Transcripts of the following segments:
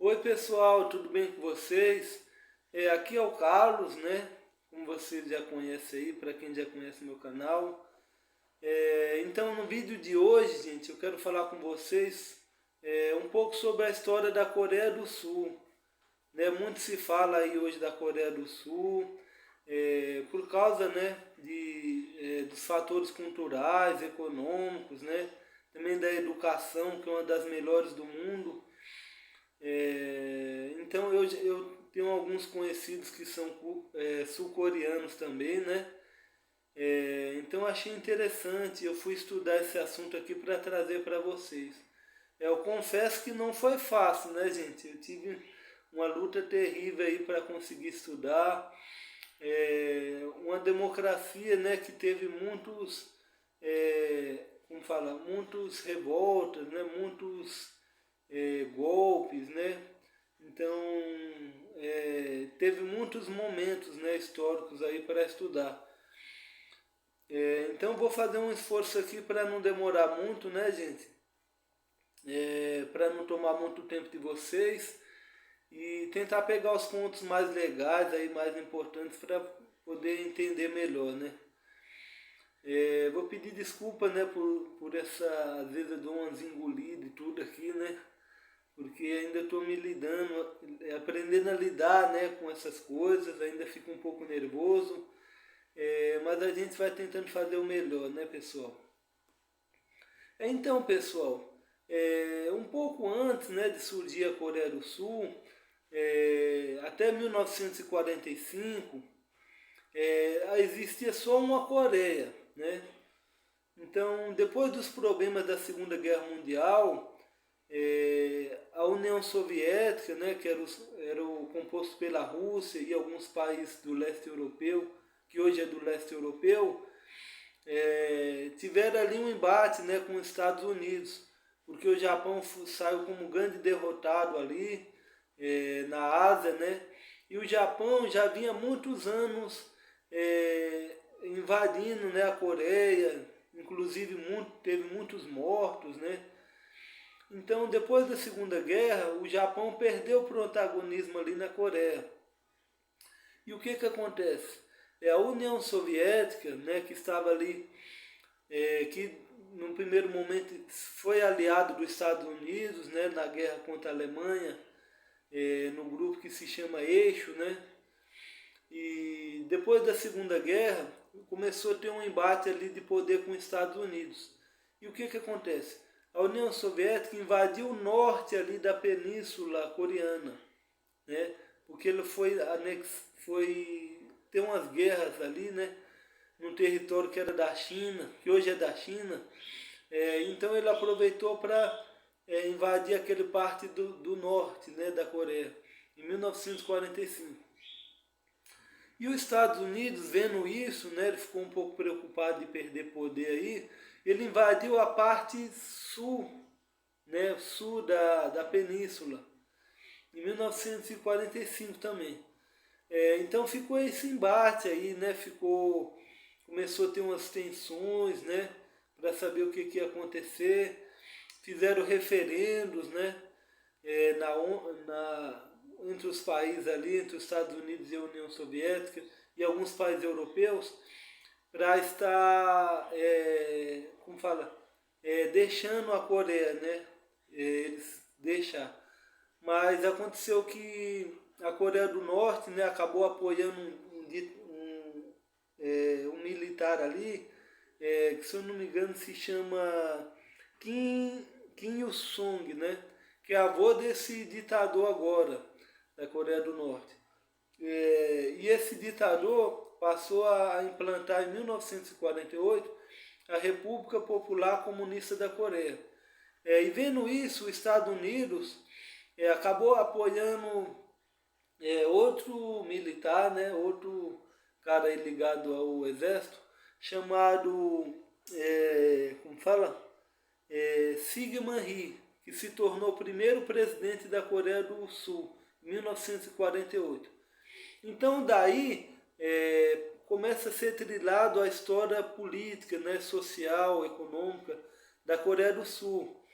Oi pessoal, tudo bem com vocês? Aqui é o Carlos, né? Como vocês já conhecem aí, para quem já conhece meu canal. Então no vídeo de hoje, gente, eu quero falar com vocês um pouco sobre a história da Coreia do Sul. Né? Muito se fala aí hoje da Coreia do Sul, por causa, né, dos fatores culturais, econômicos, né? Também da educação, que é uma das melhores do mundo. Então eu tenho alguns conhecidos que são sul-coreanos também, né? Então achei interessante, eu fui estudar esse assunto aqui para trazer para vocês. Eu confesso que não foi fácil, né, gente? Eu tive uma luta terrível aí para conseguir estudar. Uma democracia, né, que teve muitos, como fala, muitos revoltas, né, muitos golpes, né? Então teve muitos momentos, né, históricos aí para estudar. Então vou fazer um esforço aqui para não demorar muito, né, gente? Para não tomar muito tempo de vocês e tentar pegar os pontos mais legais aí, mais importantes para poder entender melhor, né? Vou pedir desculpa, né, por essa, às vezes eu dou umas engolidas e tudo aqui, né? Porque ainda estou me lidando, aprendendo a lidar, né, com essas coisas, ainda fico um pouco nervoso, mas a gente vai tentando fazer o melhor, né, pessoal? Então, pessoal, um pouco antes, né, de surgir a Coreia do Sul, até 1945, existia só uma Coreia, né? Então, depois dos problemas da Segunda Guerra Mundial, a União Soviética, né, que era o composto pela Rússia e alguns países do leste europeu, que hoje é do leste europeu, tiveram ali um embate, né, com os Estados Unidos, porque o Japão saiu como grande derrotado ali na Ásia, né, e o Japão já vinha muitos anos invadindo, né, a Coreia, inclusive teve muitos mortos, né. Então, depois da Segunda Guerra, o Japão perdeu o protagonismo ali na Coreia. E o que acontece? A União Soviética, né, que estava ali, que no primeiro momento foi aliado dos Estados Unidos, né, na guerra contra a Alemanha, no grupo que se chama Eixo, né? E depois da Segunda Guerra, começou a ter um embate ali de poder com os Estados Unidos. E o que acontece? A União Soviética invadiu o norte ali da península coreana, né? Porque ele foi ter umas guerras ali, né? Num território que era da China, que hoje é da China. Então ele aproveitou para invadir aquele parte do norte, né, da Coreia, em 1945. E os Estados Unidos, vendo isso, né, ele ficou um pouco preocupado de perder poder aí, ele invadiu a parte sul, né, sul da península, em 1945 também. Então ficou esse embate aí, né, começou a ter umas tensões, né, para saber o que ia acontecer. Fizeram referendos, né, entre os países ali, entre os Estados Unidos e a União Soviética e alguns países europeus, para estar, como fala, deixando a Coreia, né? Eles deixar. Mas aconteceu que a Coreia do Norte, né, acabou apoiando um militar ali, que se eu não me engano se chama Kim Il-sung, né? Que é avô desse ditador agora, da Coreia do Norte. E esse ditador passou a implantar em 1948 a República Popular Comunista da Coreia. E vendo isso, os Estados Unidos acabou apoiando outro militar, né, outro cara aí ligado ao exército, chamado, como fala? Syngman Rhee, que se tornou o primeiro presidente da Coreia do Sul, em 1948. Então daí começa a ser trilhado a história política, né, social, econômica da Coreia do Sul.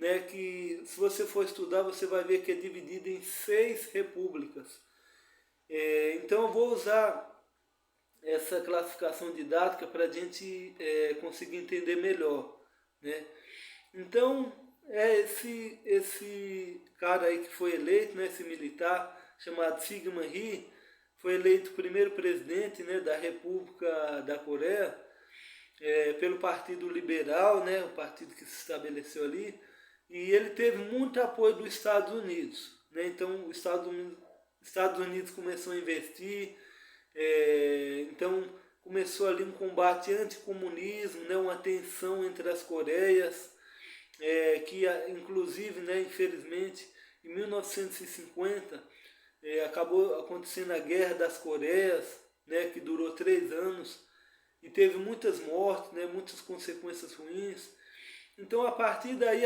né, que se você for estudar você vai ver que é dividido em 6 repúblicas. Então eu vou usar essa classificação didática para a gente conseguir entender melhor, né? Então, esse cara aí que foi eleito, né, esse militar, chamado Syngman Rhee, foi eleito primeiro presidente, né, da República da Coreia, pelo Partido Liberal, né, o partido que se estabeleceu ali, e ele teve muito apoio dos Estados Unidos, né? Então, os Estados Unidos começou a investir, então começou ali um combate anticomunismo, né, uma tensão entre as Coreias, que inclusive, né, infelizmente, em 1950 acabou acontecendo a Guerra das Coreias, né, que durou 3 anos e teve muitas mortes, né, muitas consequências ruins. Então, a partir daí,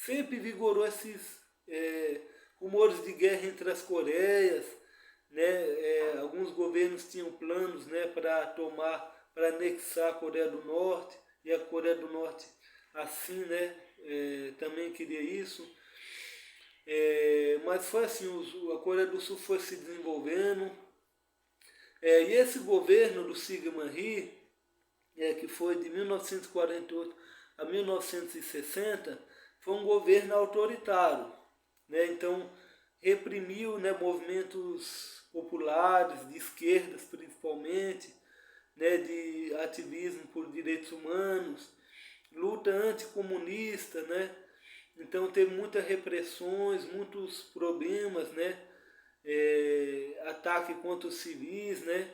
sempre vigorou esses rumores de guerra entre as Coreias, né? Alguns governos tinham planos, né, para anexar a Coreia do Norte, e a Coreia do Norte, assim, né, também queria isso. Mas foi assim, a Coreia do Sul foi se desenvolvendo, e esse governo do Syngman Rhee, que foi de 1948 a 1960, foi um governo autoritário, né? Então reprimiu, né, movimentos populares, de esquerdas principalmente, né, de ativismo por direitos humanos, luta anticomunista, né? Então teve muitas repressões, muitos problemas, né? Ataque contra os civis, né?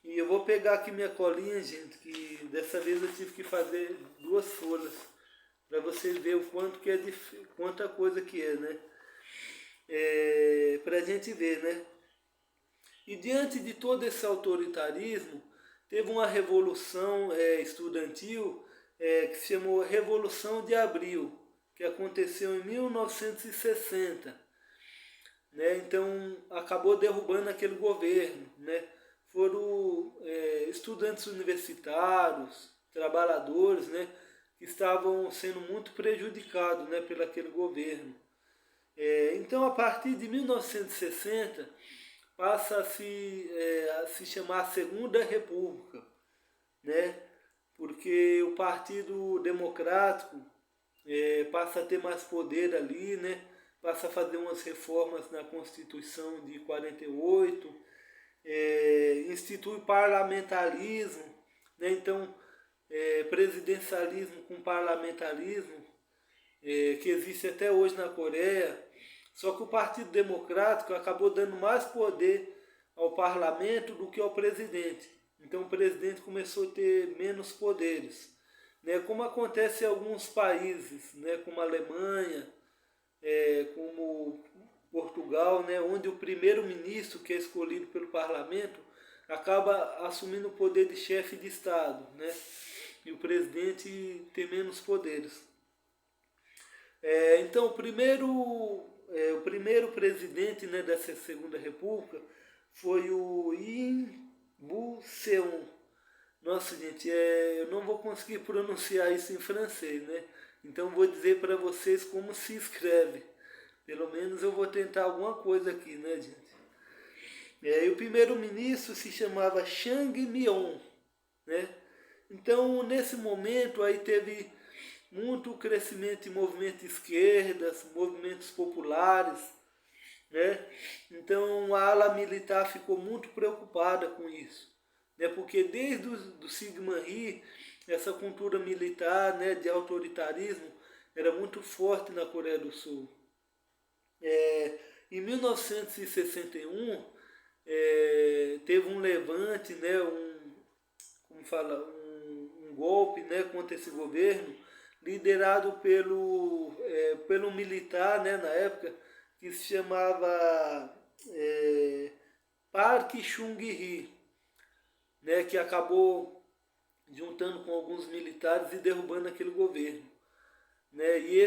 E eu vou pegar aqui minha colinha, gente, que dessa vez eu tive que fazer 2 folhas, para vocês verem o quanto que quanta coisa que né? Para a gente ver, né? E diante de todo esse autoritarismo, teve uma revolução estudantil que se chamou Revolução de Abril, que aconteceu em 1960. Né? Então, acabou derrubando aquele governo. Né? Foram estudantes universitários, trabalhadores, né? que estavam sendo muito prejudicados, né, pelo aquele governo. Então, a partir de 1960, passa a se chamar Segunda República, né? Porque o Partido Democrático passa a ter mais poder ali, né? Passa a fazer umas reformas na Constituição de 48, institui parlamentarismo, né? Então, presidencialismo com parlamentarismo, que existe até hoje na Coreia, só que o Partido Democrático acabou dando mais poder ao parlamento do que ao presidente. Então o presidente começou a ter menos poderes, né? Como acontece em alguns países, né? Como a Alemanha, como Portugal, né? Onde o primeiro-ministro, que é escolhido pelo parlamento, acaba assumindo o poder de chefe de Estado, né? E o presidente tem menos poderes. Então, o primeiro presidente, né, dessa Segunda República foi o Im Bu-seon. Nossa, gente, eu não vou conseguir pronunciar isso em francês, né? Então, vou dizer para vocês como se escreve. Pelo menos eu vou tentar alguma coisa aqui, né, gente? E o primeiro-ministro se chamava Chang Myon, né? Então, nesse momento, aí teve muito crescimento de movimentos de esquerdas, movimentos populares, né? Então a ala militar ficou muito preocupada com isso, né? Porque desde o Syngman Rhee, essa cultura militar, né, de autoritarismo era muito forte na Coreia do Sul. Em 1961 teve um levante, né, um golpe, né, contra esse governo, liderado pelo militar, né, na época, que se chamava Park Chung-hee, né, que acabou juntando com alguns militares e derrubando aquele governo. Né, e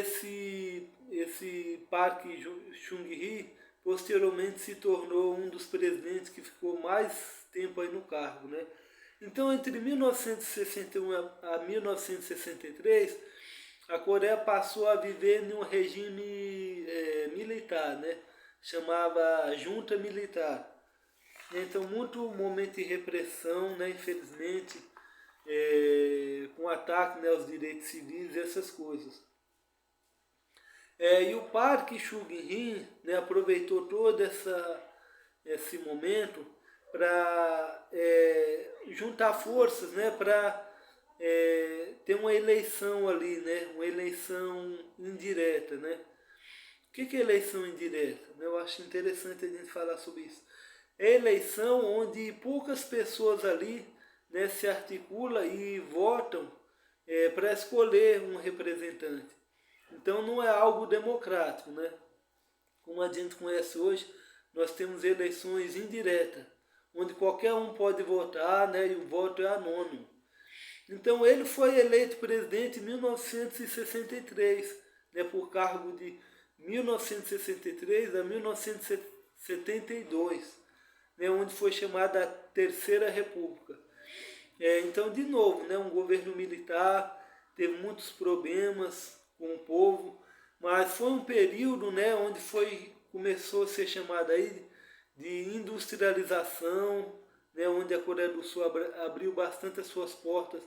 esse Park Chung-hee posteriormente se tornou um dos presidentes que ficou mais tempo aí no cargo. Né? Então, entre 1961 a 1963, a Coreia passou a viver em um regime militar, né? Chamava junta militar. Então, muito momento de repressão, né? Infelizmente, com ataque, né, aos direitos civis e essas coisas. E o Park Chung-hee, né, aproveitou todo esse momento para juntar forças, né, para ter uma eleição ali, né, uma eleição indireta. Né? O que é eleição indireta? Eu acho interessante a gente falar sobre isso. É eleição onde poucas pessoas ali, né, se articulam e votam para escolher um representante. Então não é algo democrático, né? Como a gente conhece hoje, nós temos eleições indiretas, onde qualquer um pode votar, né, e o voto é anônimo. Então ele foi eleito presidente em 1963, né, por cargo de 1963 a 1972, né, onde foi chamada a Terceira República. Então, de novo, né, um governo militar, teve muitos problemas com o povo, mas foi um período, né, onde começou a ser chamada aí de industrialização, né, onde a Coreia do Sul abriu bastante as suas portas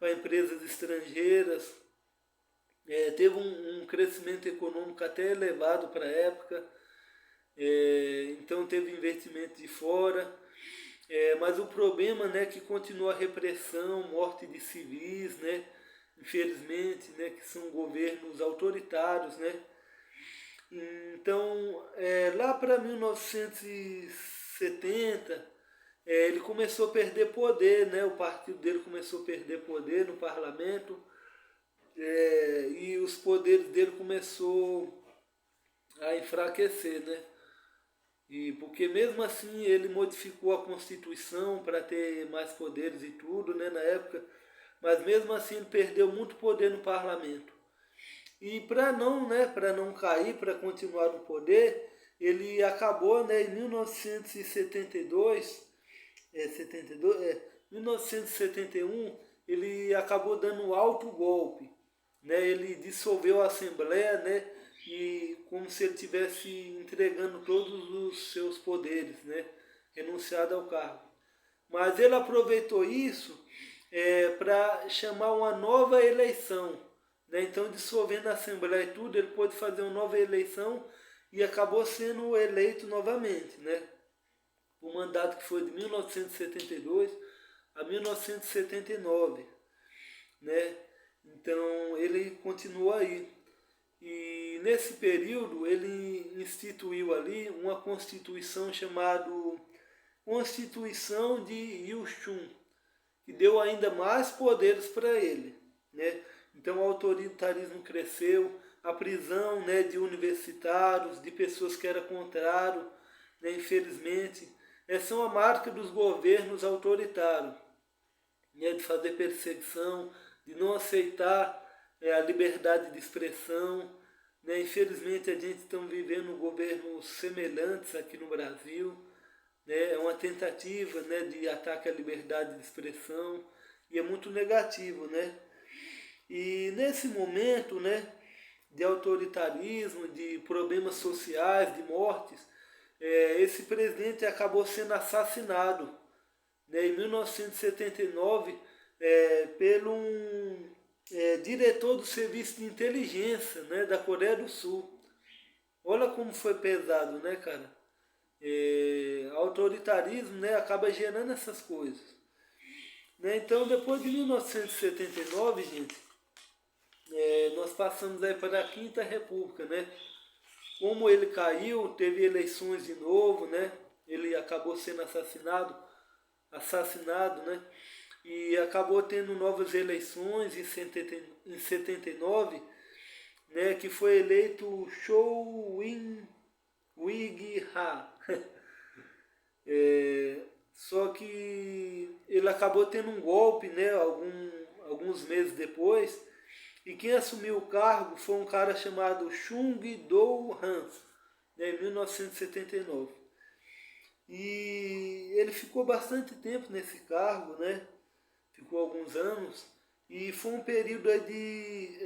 para empresas estrangeiras, teve um crescimento econômico até elevado para a época, então teve investimento de fora, mas o problema, né, que continua a repressão, morte de civis, né, infelizmente, né, que são governos autoritários, né. Então, lá para 1970, ele começou a perder poder, né, o partido dele começou a perder poder no parlamento, e os poderes dele começou a enfraquecer, né. E porque mesmo assim ele modificou a Constituição para ter mais poderes e tudo, né, na época, mas mesmo assim ele perdeu muito poder no parlamento. E para não cair, para continuar no poder, ele acabou, né, em 1972, 1971, ele acabou dando um alto golpe, né, ele dissolveu a Assembleia, né, e como se ele estivesse entregando todos os seus poderes, né, renunciado ao cargo. Mas ele aproveitou isso para chamar uma nova eleição, né? Então, dissolvendo a Assembleia e tudo, ele pôde fazer uma nova eleição e acabou sendo eleito novamente, né? O mandato que foi de 1972 a 1979, né? Então, ele continua aí. E nesse período ele instituiu ali uma constituição chamada Constituição de Yushun, que deu ainda mais poderes para ele, né? Então o autoritarismo cresceu, a prisão, né, de universitários, de pessoas que eram contrários, né, infelizmente, são a marca dos governos autoritários, né, de fazer perseguição, de não aceitar a liberdade de expressão, né? Infelizmente a gente está vivendo governos semelhantes aqui no Brasil, né? É uma tentativa, né, de ataque à liberdade de expressão e é muito negativo, né? E nesse momento, né, de autoritarismo, de problemas sociais, de mortes, esse presidente acabou sendo assassinado, né, em 1979 pelo diretor do serviço de inteligência, né, da Coreia do Sul. Olha como foi pesado, né, cara? Autoritarismo, né, acaba gerando essas coisas. Né? Então, depois de 1979, gente, nós passamos aí para a Quinta República, né? Como ele caiu, teve eleições de novo, né? Ele acabou sendo assassinado, né? E acabou tendo novas eleições em 79, né, que foi eleito Cho Wing-ha. Só que ele acabou tendo um golpe, né, alguns meses depois, e quem assumiu o cargo foi um cara chamado Chung Do-han, né, em 1979. E ele ficou bastante tempo nesse cargo, né? Ficou alguns anos, E foi um período aí de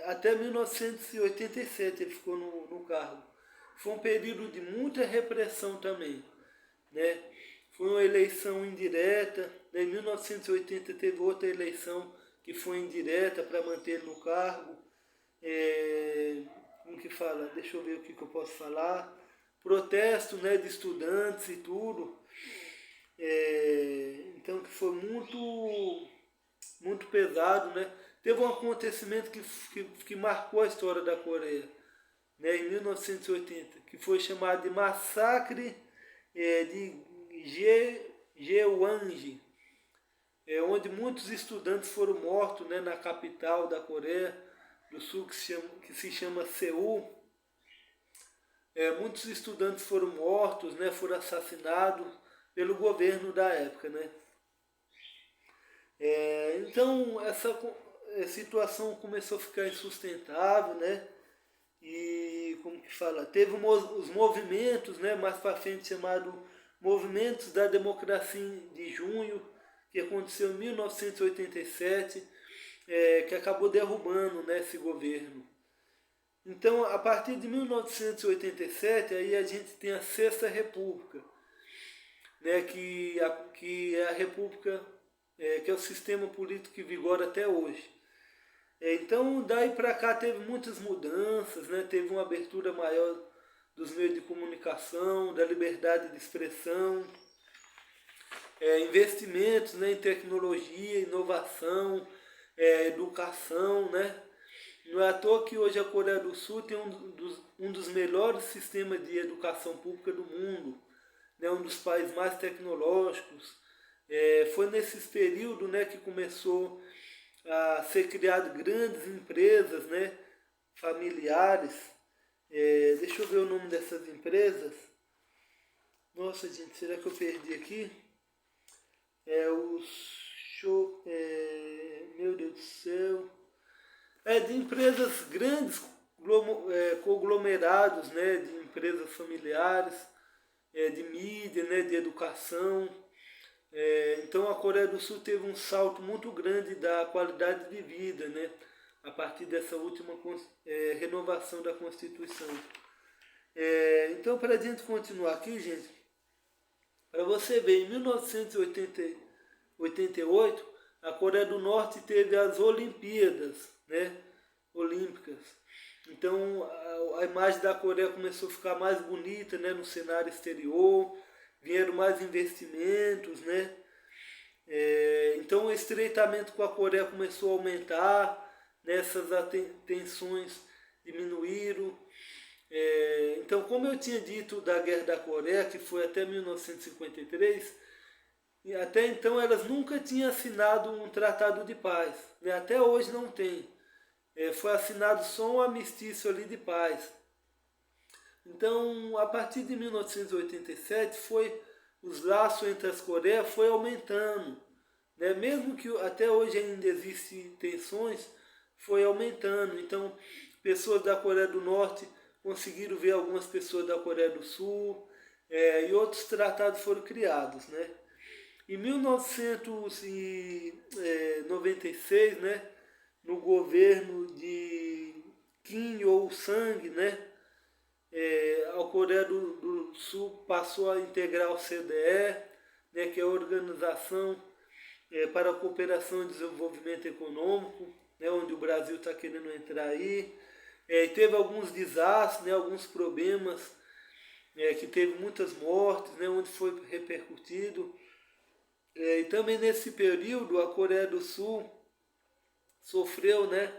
até 1987 ele ficou no cargo. Foi um período de muita repressão também, né? Foi uma eleição indireta, né? Em 1980 teve outra eleição que foi indireta para manter ele no cargo. Como que fala? Deixa eu ver o que eu posso falar. Protesto, né, de estudantes e tudo. Então que foi muito pesado, né? Teve um acontecimento que marcou a história da Coreia, né, em 1980, que foi chamado de Massacre de Jeonji, onde muitos estudantes foram mortos, né, na capital da Coreia do Sul, que se chama Seul. Muitos estudantes foram mortos, né, foram assassinados pelo governo da época, né? Então essa situação começou a ficar insustentável, né? E como que fala? Teve os movimentos, né, mais para frente chamado Movimentos da Democracia de Junho, que aconteceu em 1987, que acabou derrubando, né, esse governo. Então, a partir de 1987, aí a gente tem a Sexta República, né, que é a República, que é o sistema político que vigora até hoje. Então, daí para cá teve muitas mudanças, né, teve uma abertura maior dos meios de comunicação, da liberdade de expressão, investimentos, né, em tecnologia, inovação, educação, né? Não é à toa que hoje a Coreia do Sul tem um dos melhores sistemas de educação pública do mundo, né, um dos países mais tecnológicos. Foi nesses períodos, né, que começou a ser criado grandes empresas, né, familiares. Deixa eu ver o nome dessas empresas. Nossa, gente, será que eu perdi aqui? Meu Deus do céu. De empresas grandes, conglomerados, né, de empresas familiares, de mídia, né, de educação. Então a Coreia do Sul teve um salto muito grande da qualidade de vida, né, a partir dessa última renovação da Constituição. Então, para a gente continuar aqui, gente, para você ver, em 1988, a Coreia do Norte teve as Olimpíadas, né, olímpicas. Então a imagem da Coreia começou a ficar mais bonita, né, no cenário exterior, vieram mais investimentos, né? Então o estreitamento com a Coreia começou a aumentar, né, essas tensões diminuíram. Então, como eu tinha dito da Guerra da Coreia, que foi até 1953, e até então elas nunca tinham assinado um tratado de paz, né? Até hoje não tem. Foi assinado só um armistício ali de paz. Então, a partir de 1987, os laços entre as Coreias foi aumentando, né? Mesmo que até hoje ainda existem tensões, foi aumentando. Então, pessoas da Coreia do Norte conseguiram ver algumas pessoas da Coreia do Sul, e outros tratados foram criados, né? Em 1996, né, no governo de Kim Il-sung, né, a Coreia do Sul passou a integrar o CDE, né, que é a Organização para a Cooperação e Desenvolvimento Econômico, né, onde o Brasil está querendo entrar aí. Teve alguns desastres, né, alguns problemas, que teve muitas mortes, né, onde foi repercutido. E também nesse período a Coreia do Sul sofreu, né,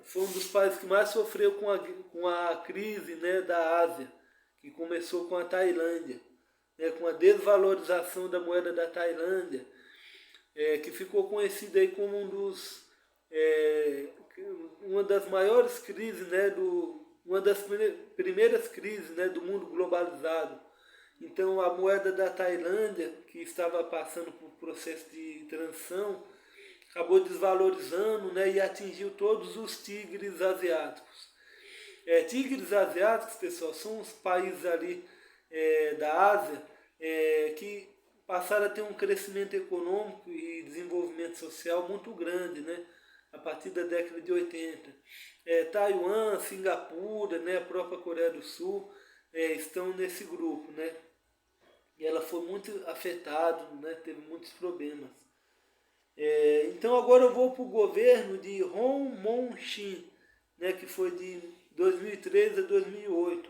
foi um dos países que mais sofreu com a crise, né, da Ásia, que começou com a Tailândia, né, com a desvalorização da moeda da Tailândia, que ficou conhecida aí como uma das maiores crises, né, uma das primeiras crises, né, do mundo globalizado. Então a moeda da Tailândia, que estava passando por processo de transição, acabou desvalorizando, né, e atingiu todos os tigres asiáticos. Tigres asiáticos, pessoal, são os países ali da Ásia que passaram a ter um crescimento econômico e desenvolvimento social muito grande, né? A partir da década de 80. Taiwan, Singapura, né? A própria Coreia do Sul estão nesse grupo, né? E ela foi muito afetada, né? Teve muitos problemas. Então agora eu vou para o governo de Roh Moo-shin, né? Que foi de 2003 a 2008,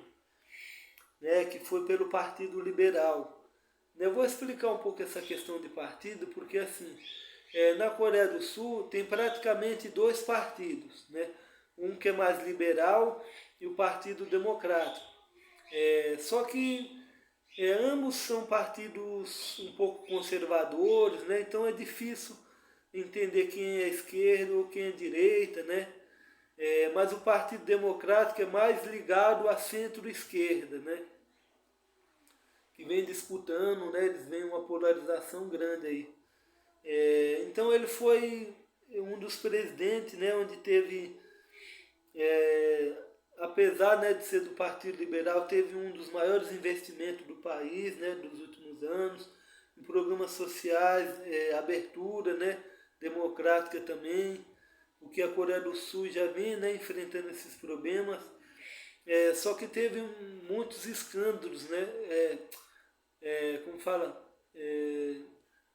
né? Que foi pelo Partido Liberal. Eu vou explicar um pouco essa questão de partido, porque assim, na Coreia do Sul tem praticamente dois partidos, né? Um que é mais liberal e o Partido Democrático. Só que ambos são partidos um pouco conservadores, né? Então é difícil entender quem é esquerda ou quem é direita, né? Mas o Partido Democrático é mais ligado à centro-esquerda, né? Que vem disputando, né? Eles veem uma polarização grande aí. Então ele foi um dos presidentes, né? Onde teve, apesar, né, de ser do Partido Liberal, teve um dos maiores investimentos do país, né? Dos últimos anos, em programas sociais, abertura, né? Democrática também, o que a Coreia do Sul já vem, né, enfrentando esses problemas. Só que teve muitos escândalos, né? Como fala,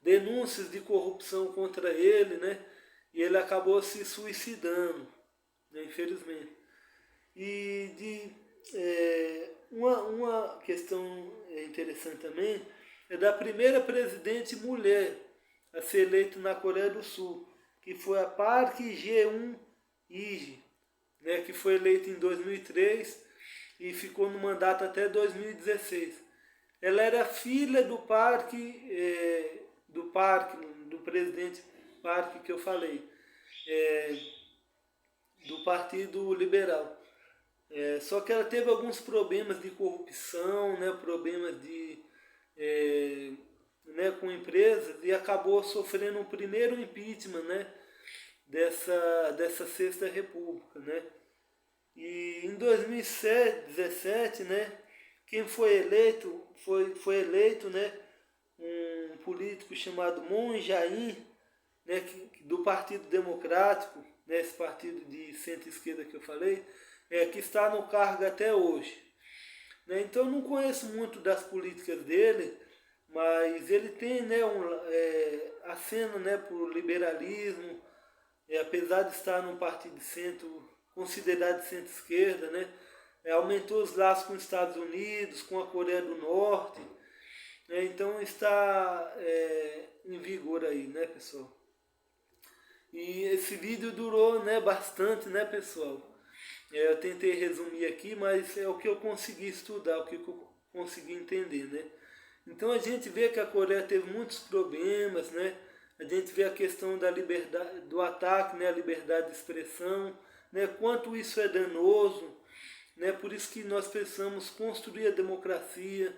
denúncias de corrupção contra ele, né? E ele acabou se suicidando, né? Infelizmente. E uma questão interessante também é da primeira presidente mulher a ser eleita na Coreia do Sul, que foi a Park Geun-hye, né? Que foi eleita em 2003 e ficou no mandato até 2016. Ela era filha do do presidente Park que eu falei, do Partido Liberal. Só que ela teve alguns problemas de corrupção, né, problemas né, com empresas, e acabou sofrendo o primeiro impeachment, né, dessa Sexta República, né. E em 2017, né, quem foi eleito foi eleito, né, um político chamado Moon Jae-in, né, do Partido Democrático, né, esse partido de centro-esquerda que eu falei, que está no cargo até hoje. Né. Então eu não conheço muito das políticas dele, mas ele tem, né, acena, né, por liberalismo, apesar de estar num partido de centro, considerado de centro-esquerda, né, aumentou os laços com os Estados Unidos, com a Coreia do Norte, né, então está em vigor aí, né, pessoal. E esse vídeo durou, né, bastante, né, pessoal. Eu tentei resumir aqui, mas é o que eu consegui estudar, o que eu consegui entender, né. Então a gente vê que a Coreia teve muitos problemas, né, a gente vê a questão da liberdade, do ataque, né, à liberdade de expressão, né, quanto isso é danoso, né, por isso que nós precisamos construir a democracia,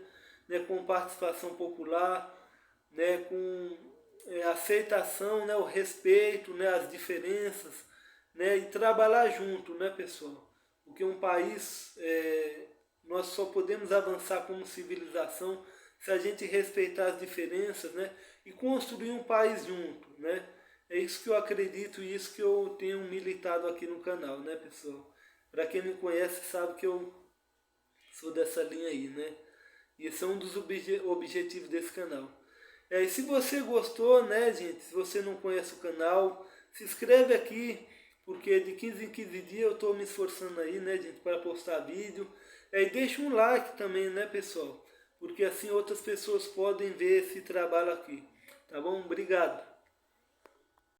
né, com participação popular, né, com aceitação, né, o respeito, né, as diferenças, né, e trabalhar junto, né, pessoal? Porque um país, nós só podemos avançar como civilização se a gente respeitar as diferenças, né, e construir um país junto, né? É isso que eu acredito e isso que eu tenho militado aqui no canal, né, pessoal? Para quem me conhece sabe que eu sou dessa linha aí, né? E esse é um dos objetivos desse canal. E se você gostou, né, gente, se você não conhece o canal, se inscreve aqui, porque de 15 em 15 dias eu estou me esforçando aí, né, gente, para postar vídeo. E deixa um like também, né, pessoal? Porque assim outras pessoas podem ver esse trabalho aqui. Tá bom? Obrigado.